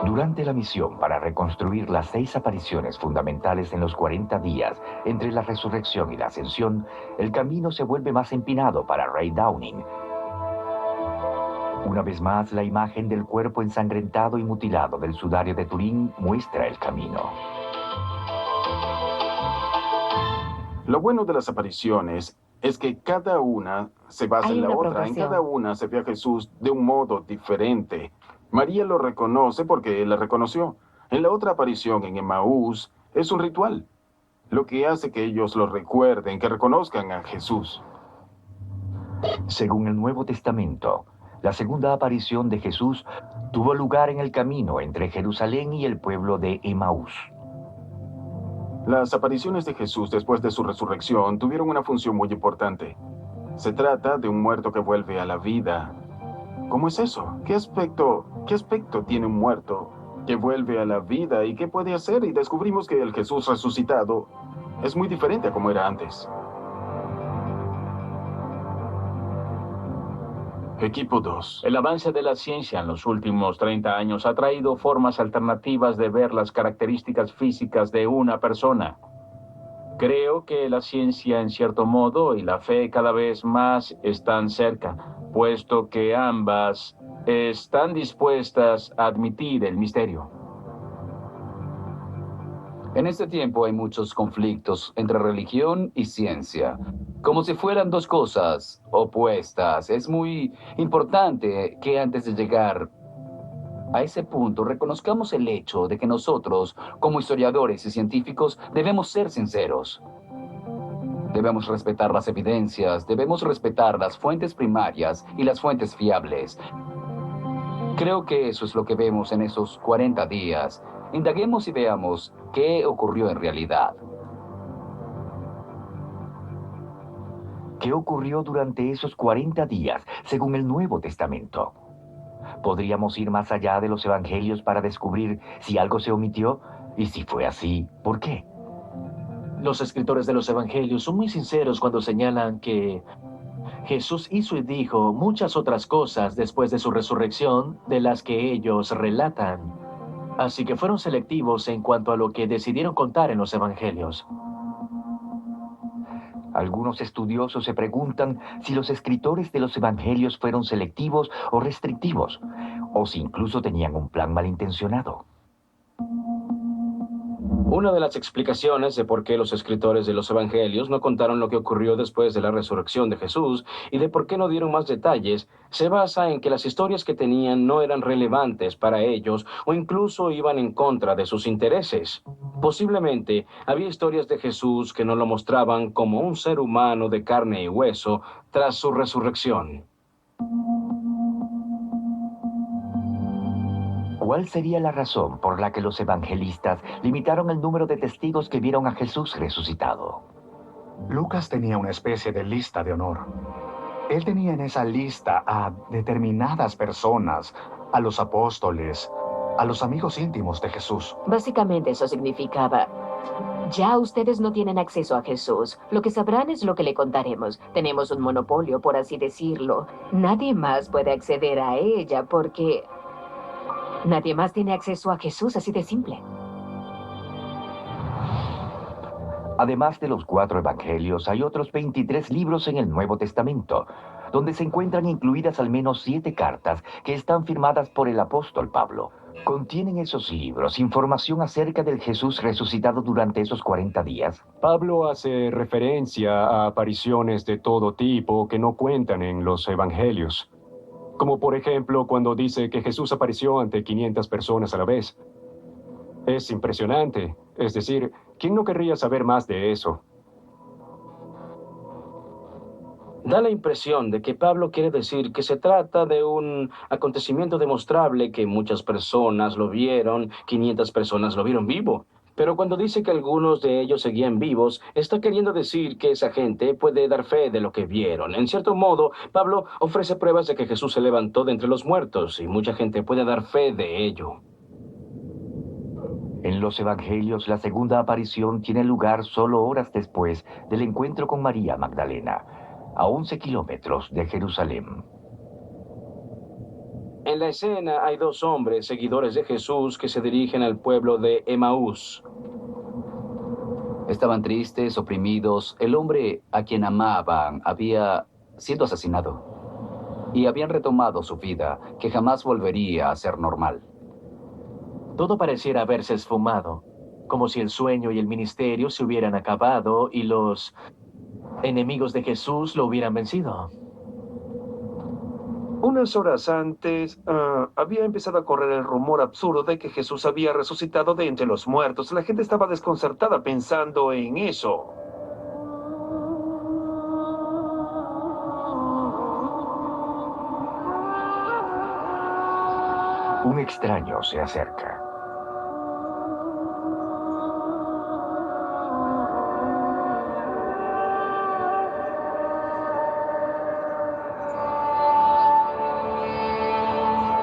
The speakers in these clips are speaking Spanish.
Durante la misión para reconstruir las 6 apariciones fundamentales en los 40 días entre la resurrección y la ascensión, el camino se vuelve más empinado para Ray Downing. Una vez más, la imagen del cuerpo ensangrentado y mutilado del sudario de Turín muestra el camino. Lo bueno de las apariciones es que cada una se basa en la otra. En cada una se ve a Jesús de un modo diferente. María lo reconoce porque él la reconoció. En la otra aparición en Emaús es un ritual, lo que hace que ellos lo recuerden, que reconozcan a Jesús. Según el Nuevo Testamento, la segunda aparición de Jesús tuvo lugar en el camino entre Jerusalén y el pueblo de Emaús. Las apariciones de Jesús después de su resurrección tuvieron una función muy importante. Se trata de un muerto que vuelve a la vida. ¿Cómo es eso? ¿Qué aspecto tiene un muerto que vuelve a la vida y qué puede hacer? Y descubrimos que el Jesús resucitado es muy diferente a como era antes. Equipo 2. El avance de la ciencia en los últimos 30 años ha traído formas alternativas de ver las características físicas de una persona. Creo que la ciencia, en cierto modo, y la fe cada vez más están cerca, puesto que ambas están dispuestas a admitir el misterio. En este tiempo hay muchos conflictos entre religión y ciencia, como si fueran dos cosas opuestas. Es muy importante que antes de llegar a ese punto reconozcamos el hecho de que nosotros, como historiadores y científicos, debemos ser sinceros. Debemos respetar las evidencias, debemos respetar las fuentes primarias y las fuentes fiables. Creo que eso es lo que vemos en esos 40 días. Indaguemos y veamos qué ocurrió en realidad. ¿Qué ocurrió durante esos 40 días, según el Nuevo Testamento? ¿Podríamos ir más allá de los evangelios para descubrir si algo se omitió? Y si fue así, ¿por qué? Los escritores de los evangelios son muy sinceros cuando señalan que Jesús hizo y dijo muchas otras cosas después de su resurrección de las que ellos relatan. Así que fueron selectivos en cuanto a lo que decidieron contar en los evangelios. Algunos estudiosos se preguntan si los escritores de los evangelios fueron selectivos o restrictivos, o si incluso tenían un plan malintencionado. Una de las explicaciones de por qué los escritores de los evangelios no contaron lo que ocurrió después de la resurrección de Jesús y de por qué no dieron más detalles se basa en que las historias que tenían no eran relevantes para ellos o incluso iban en contra de sus intereses. Posiblemente había historias de Jesús que no lo mostraban como un ser humano de carne y hueso tras su resurrección. ¿Cuál sería la razón por la que los evangelistas limitaron el número de testigos que vieron a Jesús resucitado? Lucas tenía una especie de lista de honor. Él tenía en esa lista a determinadas personas, a los apóstoles, a los amigos íntimos de Jesús. Básicamente eso significaba: ya ustedes no tienen acceso a Jesús. Lo que sabrán es lo que le contaremos. Tenemos un monopolio, por así decirlo. Nadie más puede acceder a ella porque nadie más tiene acceso a Jesús, así de simple. Además de los 4 evangelios, hay otros 23 libros en el Nuevo Testamento, donde se encuentran incluidas al menos 7 cartas que están firmadas por el apóstol Pablo. ¿Contienen esos libros información acerca del Jesús resucitado durante esos 40 días? Pablo hace referencia a apariciones de todo tipo que no cuentan en los evangelios. Como por ejemplo cuando dice que Jesús apareció ante 500 personas a la vez. Es impresionante. Es decir, ¿quién no querría saber más de eso? Da la impresión de que Pablo quiere decir que se trata de un acontecimiento demostrable que muchas personas lo vieron, 500 personas lo vieron vivo. Pero cuando dice que algunos de ellos seguían vivos, está queriendo decir que esa gente puede dar fe de lo que vieron. En cierto modo, Pablo ofrece pruebas de que Jesús se levantó de entre los muertos y mucha gente puede dar fe de ello. En los evangelios, la segunda aparición tiene lugar solo horas después del encuentro con María Magdalena, a 11 kilómetros de Jerusalén. En la escena hay dos hombres, seguidores de Jesús, que se dirigen al pueblo de Emaús. Estaban tristes, oprimidos. El hombre a quien amaban había sido asesinado. Y habían retomado su vida, que jamás volvería a ser normal. Todo pareciera haberse esfumado, como si el sueño y el ministerio se hubieran acabado y los enemigos de Jesús lo hubieran vencido. Unas horas antes, había empezado a correr el rumor absurdo de que Jesús había resucitado de entre los muertos. La gente estaba desconcertada pensando en eso. Un extraño se acerca.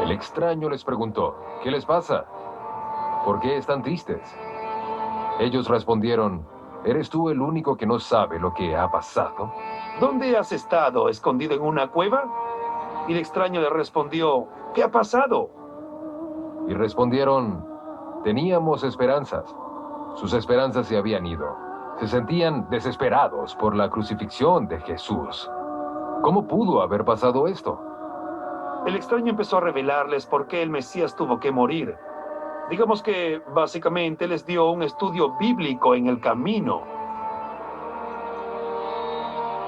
El extraño les preguntó, ¿qué les pasa? ¿Por qué están tristes? Ellos respondieron, ¿eres tú el único que no sabe lo que ha pasado? ¿Dónde has estado? ¿Escondido en una cueva? Y el extraño le respondió, ¿qué ha pasado? Y respondieron, teníamos esperanzas. Sus esperanzas se habían ido. Se sentían desesperados por la crucifixión de Jesús. ¿Cómo pudo haber pasado esto? El extraño empezó a revelarles por qué el Mesías tuvo que morir. Digamos que, básicamente, les dio un estudio bíblico en el camino.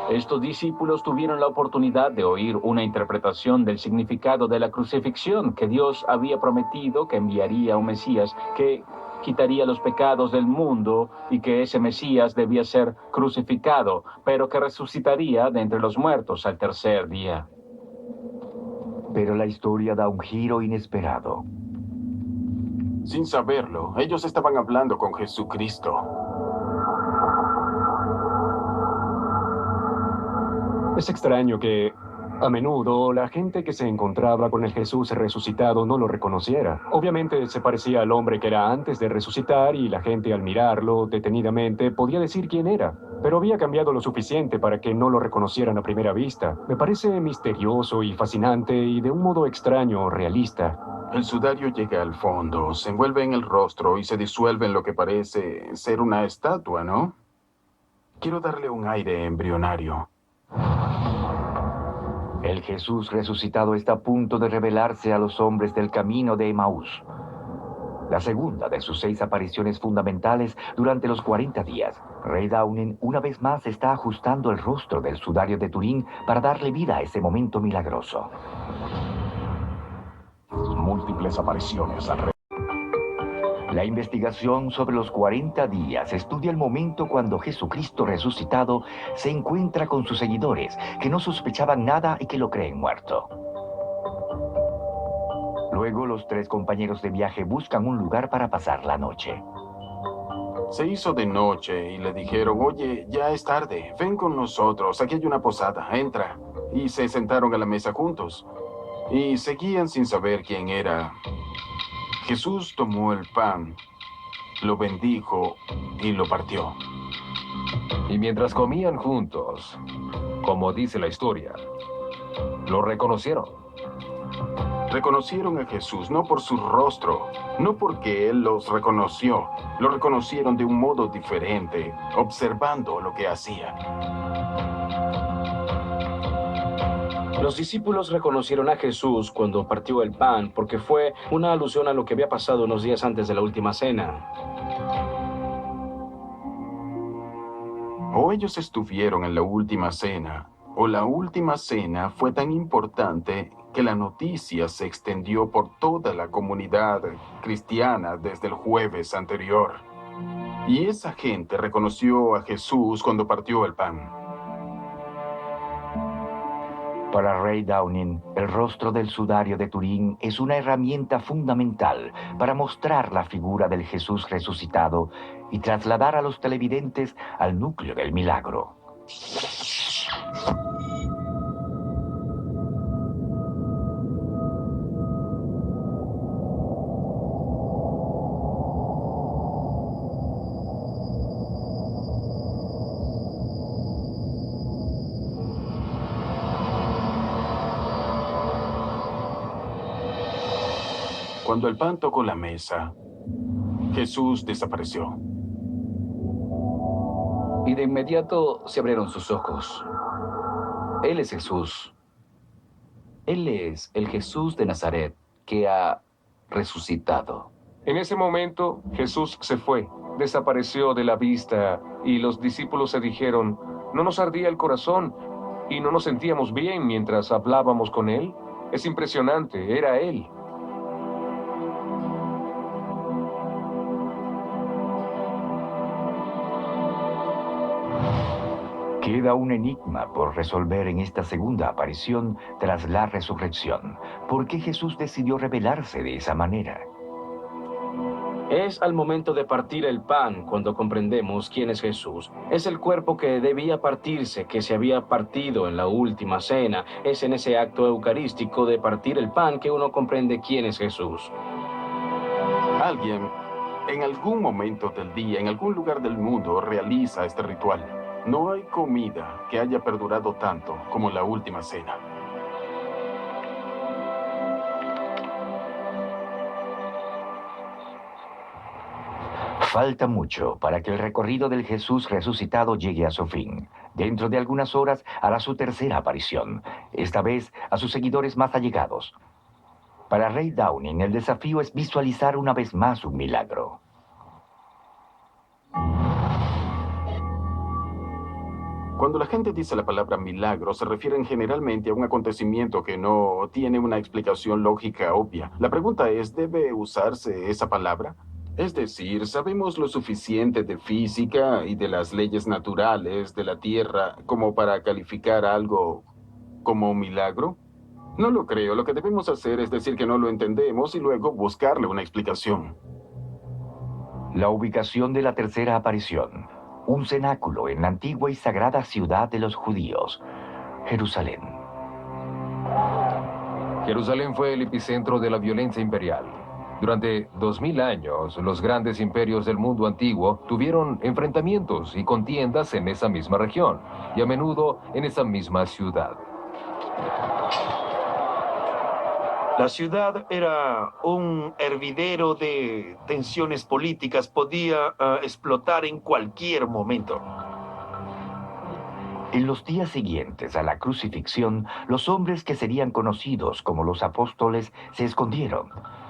Estos discípulos tuvieron la oportunidad de oír una interpretación del significado de la crucifixión, que Dios había prometido que enviaría a un Mesías que quitaría los pecados del mundo y que ese Mesías debía ser crucificado, pero que resucitaría de entre los muertos al tercer día. Pero la historia da un giro inesperado. Sin saberlo, ellos estaban hablando con Jesucristo. Es extraño que, a menudo, la gente que se encontraba con el Jesús resucitado no lo reconociera. Obviamente se parecía al hombre que era antes de resucitar y la gente al mirarlo detenidamente podía decir quién era. Pero había cambiado lo suficiente para que no lo reconocieran a primera vista. Me parece misterioso y fascinante y de un modo extraño, realista. El sudario llega al fondo, se envuelve en el rostro y se disuelve en lo que parece ser una estatua, ¿no? Quiero darle un aire embrionario. El Jesús resucitado está a punto de revelarse a los hombres del camino de Emaús. La segunda de sus 6 apariciones fundamentales durante los 40 días. Ray Downing una vez más está ajustando el rostro del sudario de Turín para darle vida a ese momento milagroso. Múltiples apariciones alrededor. La investigación sobre los 40 días estudia el momento cuando Jesucristo resucitado se encuentra con sus seguidores, que no sospechaban nada y que lo creen muerto. Luego los 3 compañeros de viaje buscan un lugar para pasar la noche. Se hizo de noche y le dijeron, oye, ya es tarde, ven con nosotros, aquí hay una posada, entra. Y se sentaron a la mesa juntos. Y seguían sin saber quién era. Jesús tomó el pan, lo bendijo y lo partió. Y mientras comían juntos, como dice la historia, lo reconocieron. Reconocieron a Jesús no por su rostro, no porque Él los reconoció. Lo reconocieron de un modo diferente, observando lo que hacía. Los discípulos reconocieron a Jesús cuando partió el pan, porque fue una alusión a lo que había pasado unos días antes de la última cena. O ellos estuvieron en la última cena, o la última cena fue tan importante que la noticia se extendió por toda la comunidad cristiana desde el jueves anterior. Y esa gente reconoció a Jesús cuando partió el pan. Para Ray Downing, el rostro del sudario de Turín es una herramienta fundamental para mostrar la figura del Jesús resucitado y trasladar a los televidentes al núcleo del milagro. Cuando el pan tocó la mesa, Jesús desapareció. Y de inmediato se abrieron sus ojos. Él es Jesús. Él es el Jesús de Nazaret que ha resucitado. En ese momento Jesús se fue, desapareció de la vista y los discípulos se dijeron, ¿no nos ardía el corazón y no nos sentíamos bien mientras hablábamos con él? Es impresionante, era él. Queda un enigma por resolver en esta segunda aparición tras la resurrección. ¿Por qué Jesús decidió revelarse de esa manera? Es al momento de partir el pan cuando comprendemos quién es Jesús. Es el cuerpo que debía partirse, que se había partido en la última cena. Es en ese acto eucarístico de partir el pan que uno comprende quién es Jesús. Alguien, en algún momento del día, en algún lugar del mundo, realiza este ritual. No hay comida que haya perdurado tanto como la última cena. Falta mucho para que el recorrido del Jesús resucitado llegue a su fin. Dentro de algunas horas hará su tercera aparición, esta vez a sus seguidores más allegados. Para Ray Downing, el desafío es visualizar una vez más un milagro. Cuando la gente dice la palabra milagro, se refieren generalmente a un acontecimiento que no tiene una explicación lógica obvia. La pregunta es, ¿debe usarse esa palabra? Es decir, ¿sabemos lo suficiente de física y de las leyes naturales de la Tierra como para calificar algo como milagro? No lo creo. Lo que debemos hacer es decir que no lo entendemos y luego buscarle una explicación. La ubicación de la tercera aparición. Un cenáculo en la antigua y sagrada ciudad de los judíos, Jerusalén. Jerusalén fue el epicentro de la violencia imperial. Durante 2000 años, los grandes imperios del mundo antiguo tuvieron enfrentamientos y contiendas en esa misma región, y a menudo en esa misma ciudad. La ciudad era un hervidero de tensiones políticas, podía explotar en cualquier momento. En los días siguientes a la crucifixión, los hombres que serían conocidos como los apóstoles se escondieron,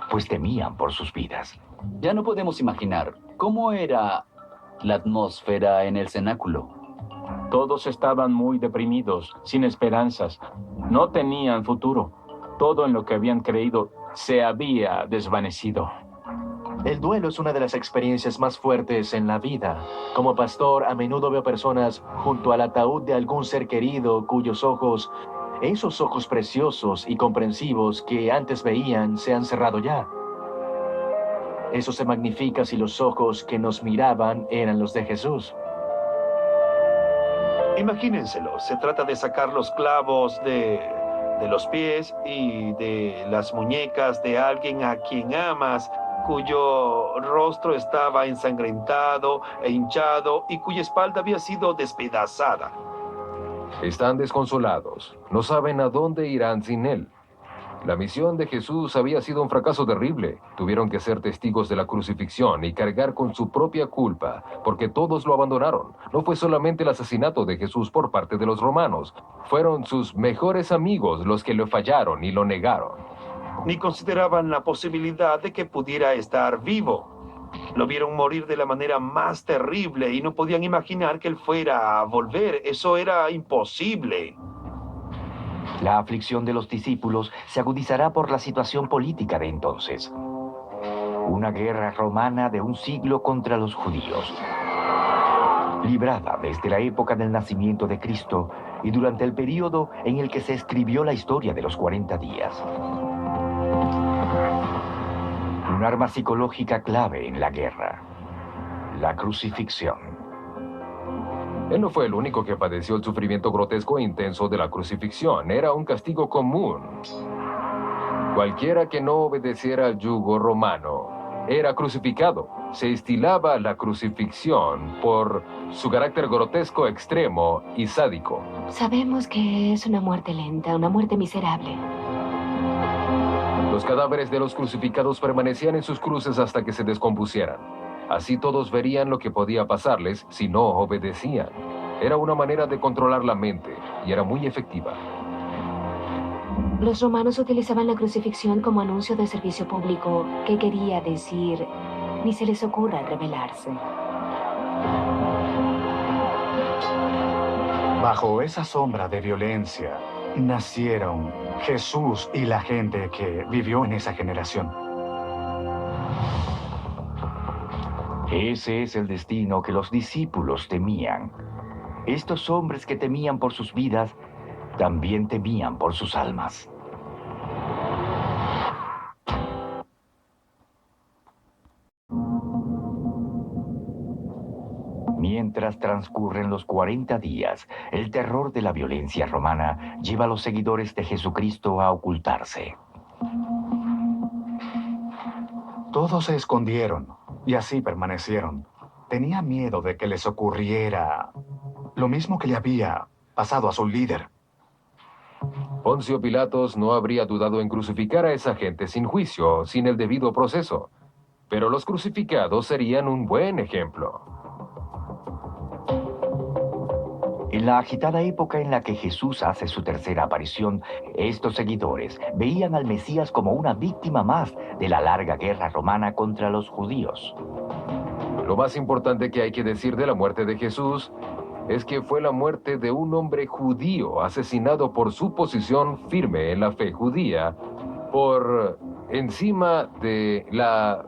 pues temían por sus vidas. Ya no podemos imaginar cómo era la atmósfera en el cenáculo. Todos estaban muy deprimidos, sin esperanzas. No tenían futuro. Todo en lo que habían creído se había desvanecido. El duelo es una de las experiencias más fuertes en la vida. Como pastor, a menudo veo personas junto al ataúd de algún ser querido cuyos ojos, esos ojos preciosos y comprensivos que antes veían, se han cerrado ya. Eso se magnifica si los ojos que nos miraban eran los de Jesús. Imagínenselo, se trata de sacar los clavos de los pies y de las muñecas de alguien a quien amas, cuyo rostro estaba ensangrentado e hinchado y cuya espalda había sido despedazada. Están desconsolados, no saben a dónde irán sin él. La misión de Jesús había sido un fracaso terrible. Tuvieron que ser testigos de la crucifixión y cargar con su propia culpa, porque todos lo abandonaron. No fue solamente el asesinato de Jesús por parte de los romanos. Fueron sus mejores amigos los que lo fallaron y lo negaron. Ni consideraban la posibilidad de que pudiera estar vivo. Lo vieron morir de la manera más terrible y no podían imaginar que él fuera a volver. Eso era imposible. La aflicción de los discípulos se agudizará por la situación política de entonces. Una guerra romana de un siglo contra los judíos, librada desde la época del nacimiento de Cristo y durante el período en el que se escribió la historia de los 40 días. Un arma psicológica clave en la guerra, la crucifixión. Él no fue el único que padeció el sufrimiento grotesco e intenso de la crucifixión. Era un castigo común. Cualquiera que no obedeciera al yugo romano era crucificado. Se estilaba la crucifixión por su carácter grotesco, extremo y sádico. Sabemos que es una muerte lenta, una muerte miserable. Los cadáveres de los crucificados permanecían en sus cruces hasta que se descompusieran. Así todos verían lo que podía pasarles si no obedecían. Era una manera de controlar la mente y era muy efectiva. Los romanos utilizaban la crucifixión como anuncio de servicio público, que quería decir, ni se les ocurra rebelarse. Bajo esa sombra de violencia nacieron Jesús y la gente que vivió en esa generación. Ese es el destino que los discípulos temían. Estos hombres que temían por sus vidas, también temían por sus almas. Mientras transcurren los 40 días, el terror de la violencia romana lleva a los seguidores de Jesucristo a ocultarse. Todos se escondieron y así permanecieron. Tenía miedo de que les ocurriera lo mismo que le había pasado a su líder. Poncio Pilatos no habría dudado en crucificar a esa gente sin juicio, sin el debido proceso. Pero los crucificados serían un buen ejemplo. En la agitada época en la que Jesús hace su tercera aparición, estos seguidores veían al Mesías como una víctima más de la larga guerra romana contra los judíos. Lo más importante que hay que decir de la muerte de Jesús es que fue la muerte de un hombre judío asesinado por su posición firme en la fe judía, por encima de la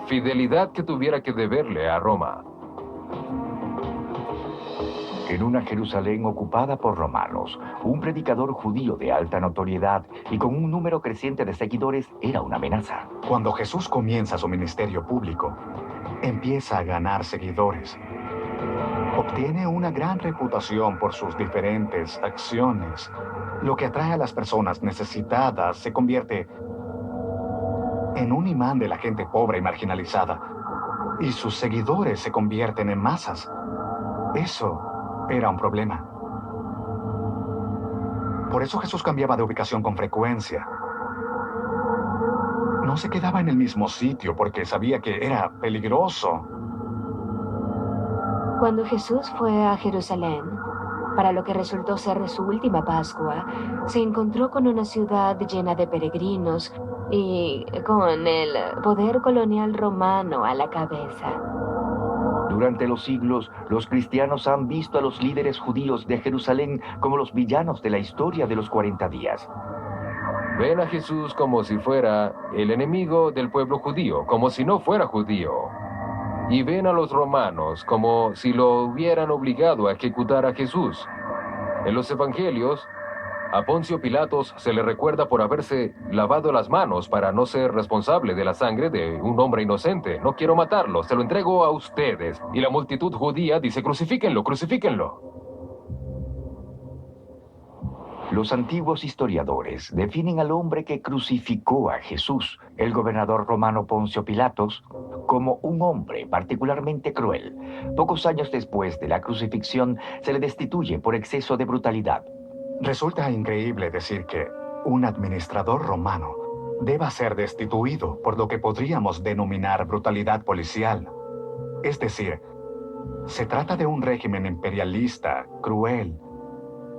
fidelidad que tuviera que deberle a Roma. En una Jerusalén ocupada por romanos, un predicador judío de alta notoriedad y con un número creciente de seguidores era una amenaza. Cuando Jesús comienza su ministerio público, empieza a ganar seguidores. Obtiene una gran reputación por sus diferentes acciones. Lo que atrae a las personas necesitadas se convierte en un imán de la gente pobre y marginalizada. Y sus seguidores se convierten en masas. Eso era un problema. Por eso Jesús cambiaba de ubicación con frecuencia. No se quedaba en el mismo sitio porque sabía que era peligroso. Cuando Jesús fue a Jerusalén, para lo que resultó ser su última Pascua, se encontró con una ciudad llena de peregrinos y con el poder colonial romano a la cabeza. Durante los siglos, los cristianos han visto a los líderes judíos de Jerusalén como los villanos de la historia de los 40 días. Ven a Jesús como si fuera el enemigo del pueblo judío, como si no fuera judío. Y ven a los romanos como si lo hubieran obligado a ejecutar a Jesús. En los evangelios, a Poncio Pilatos se le recuerda por haberse lavado las manos para no ser responsable de la sangre de un hombre inocente. No quiero matarlo, se lo entrego a ustedes. Y la multitud judía dice, crucifíquenlo, crucifíquenlo. Los antiguos historiadores definen al hombre que crucificó a Jesús, el gobernador romano Poncio Pilatos, como un hombre particularmente cruel. Pocos años después de la crucifixión, se le destituye por exceso de brutalidad. Resulta increíble decir que un administrador romano deba ser destituido por lo que podríamos denominar brutalidad policial. Es decir, se trata de un régimen imperialista, cruel,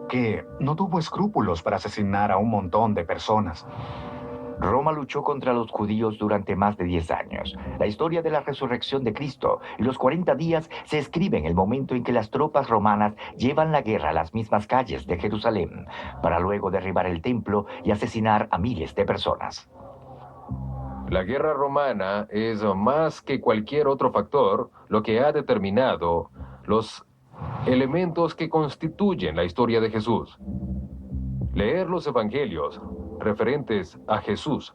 que no tuvo escrúpulos para asesinar a un montón de personas. Roma luchó contra los judíos durante más de 10 años. La historia de la resurrección de Cristo y los 40 días se escribe en el momento en que las tropas romanas llevan la guerra a las mismas calles de Jerusalén, para luego derribar el templo y asesinar a miles de personas. La guerra romana es más que cualquier otro factor lo que ha determinado los elementos que constituyen la historia de Jesús. Leer los evangelios referentes a Jesús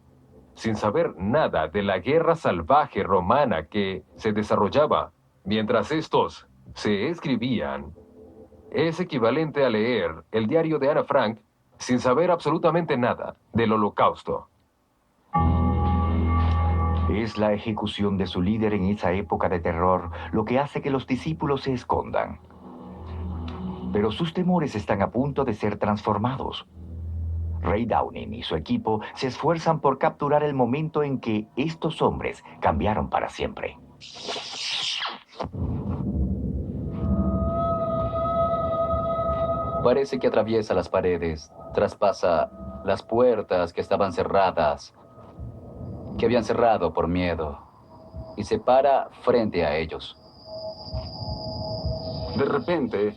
sin saber nada de la guerra salvaje romana que se desarrollaba mientras estos se escribían es equivalente a leer el diario de Ana Frank sin saber absolutamente nada del Holocausto. Es la ejecución de su líder en esa época de terror lo que hace que los discípulos se escondan. Pero sus temores están a punto de ser transformados. Ray Downing y su equipo se esfuerzan por capturar el momento en que estos hombres cambiaron para siempre. Parece que atraviesa las paredes, traspasa las puertas que estaban cerradas, que habían cerrado por miedo, y se para frente a ellos. De repente,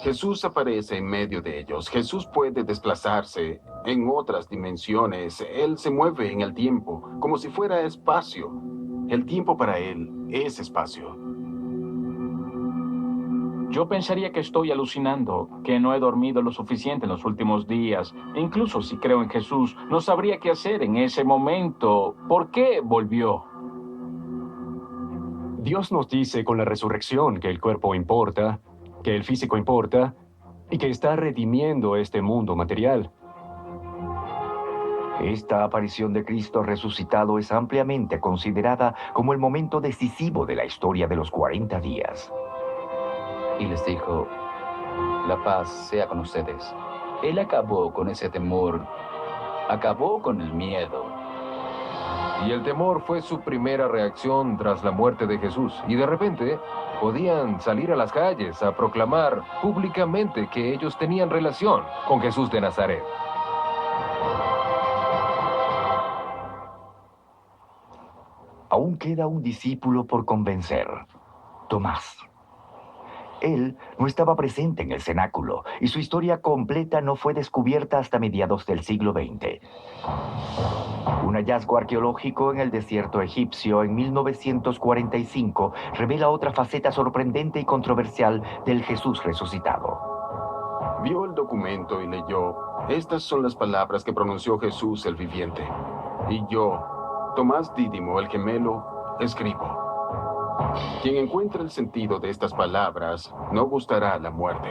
Jesús aparece en medio de ellos. Jesús puede desplazarse en otras dimensiones. Él se mueve en el tiempo, como si fuera espacio. El tiempo para él es espacio. Yo pensaría que estoy alucinando, que no he dormido lo suficiente en los últimos días. E incluso si creo en Jesús, no sabría qué hacer en ese momento. ¿Por qué volvió? Dios nos dice con la resurrección que el cuerpo importa, que el físico importa y que está redimiendo este mundo material. Esta aparición de Cristo resucitado es ampliamente considerada como el momento decisivo de la historia de los 40 días. Y les dijo, la paz sea con ustedes. Él acabó con ese temor, acabó con el miedo. Y el temor fue su primera reacción tras la muerte de Jesús. Y de repente podían salir a las calles a proclamar públicamente que ellos tenían relación con Jesús de Nazaret. Aún queda un discípulo por convencer, Tomás. Él no estaba presente en el cenáculo y su historia completa no fue descubierta hasta mediados del siglo XX. Un hallazgo arqueológico en el desierto egipcio en 1945 revela otra faceta sorprendente y controversial del Jesús resucitado. Vio el documento y leyó: estas son las palabras que pronunció Jesús el viviente. Y yo, Tomás Dídimo, el gemelo, escribo. Quien encuentre el sentido de estas palabras no gustará la muerte.